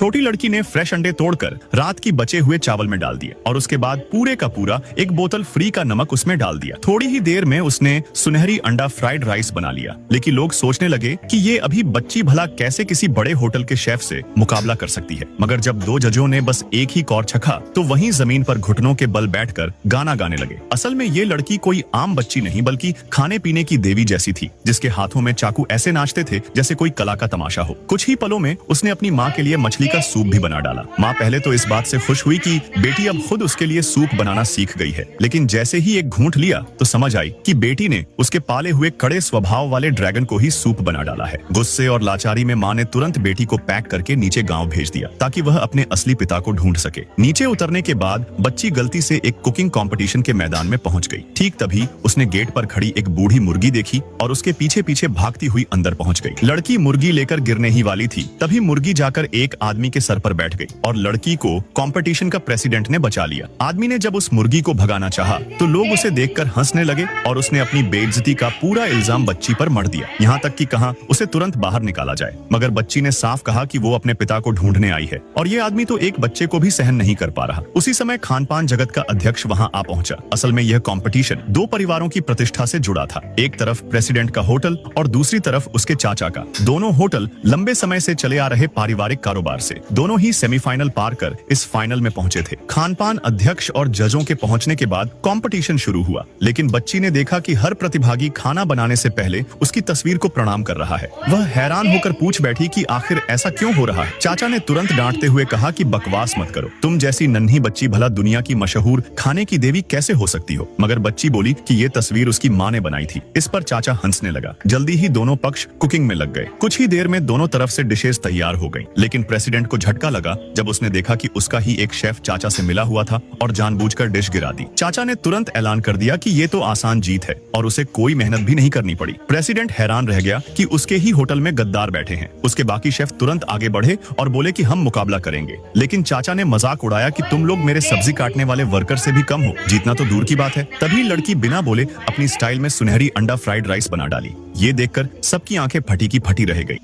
छोटी लड़की ने फ्रेश अंडे तोड़कर रात की बचे हुए चावल में डाल दिए और उसके बाद पूरे का पूरा एक बोतल फ्री का नमक उसमें डाल दिया। थोड़ी ही देर में उसने सुनहरी अंडा फ्राइड राइस बना लिया। लेकिन लोग सोचने लगे कि ये अभी बच्ची भला कैसे किसी बड़े होटल के शेफ से मुकाबला कर सकती है। मगर जब दो जजों ने बस एक ही कौर चखा तो वहीं जमीन पर घुटनों के बल बैठकर गाना गाने लगे। असल में ये लड़की कोई आम बच्ची नहीं बल्कि खाने पीने की देवी जैसी थी, जिसके हाथों में चाकू ऐसे नाचते थे जैसे कोई कला का तमाशा हो। कुछ ही पलों में उसने अपनी माँ के लिए मछली का सूप भी बना डाला। माँ पहले तो इस बात से खुश हुई कि बेटी अब खुद उसके लिए सूप बनाना सीख गई है, लेकिन जैसे ही एक घूंट लिया तो समझ आई कि बेटी ने उसके पाले हुए कड़े स्वभाव वाले ड्रैगन को ही सूप बना डाला है। गुस्से और लाचारी में माँ ने तुरंत बेटी को पैक करके नीचे गांव भेज दिया ताकि वह अपने असली पिता को ढूंढ सके। नीचे उतरने के बाद बच्ची गलती से एक कुकिंग कंपटीशन के मैदान में पहुंच गई। ठीक तभी उसने गेट पर खड़ी एक बूढ़ी मुर्गी देखी और उसके पीछे पीछे भागती हुई अंदर पहुंच गई। लड़की मुर्गी लेकर गिरने ही वाली थी, तभी मुर्गी जाकर एक आदमी के सर पर बैठ गई और लड़की को कंपटीशन का प्रेसिडेंट ने बचा लिया। आदमी ने जब उस मुर्गी को भगाना चाहा तो लोग उसे देखकर हंसने लगे और उसने अपनी बेइज्जती का पूरा इल्जाम बच्ची पर मढ़ दिया। यहाँ तक कि कहा उसे तुरंत बाहर निकाला जाए, मगर बच्ची ने साफ कहा कि वो अपने पिता को ढूंढने आई है और ये आदमी तो एक बच्चे को भी सहन नहीं कर पा रहा। उसी समय खान पान जगत का अध्यक्ष वहाँ आ पहुंचा। असल में यह कंपटीशन दो परिवारों की प्रतिष्ठा से जुड़ा था, एक तरफ प्रेसिडेंट का होटल और दूसरी तरफ उसके चाचा का। दोनों होटल लंबे समय से चले आ रहे पारिवारिक कारोबार से दोनों ही सेमीफाइनल पार कर इस फाइनल में पहुंचे थे। खान पान अध्यक्ष और जजों के पहुंचने के बाद कंपटीशन शुरू हुआ, लेकिन बच्ची ने देखा कि हर प्रतिभागी खाना बनाने से पहले उसकी तस्वीर को प्रणाम कर रहा है। वह हैरान होकर पूछ बैठी कि आखिर ऐसा क्यों हो रहा है। चाचा ने तुरंत डांटते हुए कहा कि बकवास मत करो, तुम जैसी नन्ही बच्ची भला दुनिया की मशहूर खाने की देवी कैसे हो सकती हो। मगर बच्ची बोली कि ये तस्वीर उसकी माँ ने बनाई थी। इस पर चाचा हंसने लगा। जल्दी ही दोनों पक्ष कुकिंग में लग गए। कुछ ही देर में दोनों तरफ से डिशेस तैयार हो गई, लेकिन प्रेसिडेंट को झटका लगा जब उसने देखा कि उसका ही एक शेफ चाचा से मिला हुआ था और जानबूझकर डिश गिरा दी। चाचा ने तुरंत ऐलान कर दिया कि ये तो आसान जीत है और उसे कोई मेहनत भी नहीं करनी पड़ी। प्रेसिडेंट हैरान रह गया कि उसके ही होटल में गद्दार बैठे हैं। उसके बाकी शेफ तुरंत आगे बढ़े और बोले कि हम मुकाबला करेंगे, लेकिन चाचा ने मजाक उड़ाया कि तुम लोग मेरे सब्जी काटने वाले वर्कर से भी कम हो, जीतना तो दूर की बात है। तभी लड़की बिना बोले अपनी स्टाइल में सुनहरी अंडा फ्राइड राइस बना डाली। ये देखकर सबकी आंखें फटी की फटी रह गई।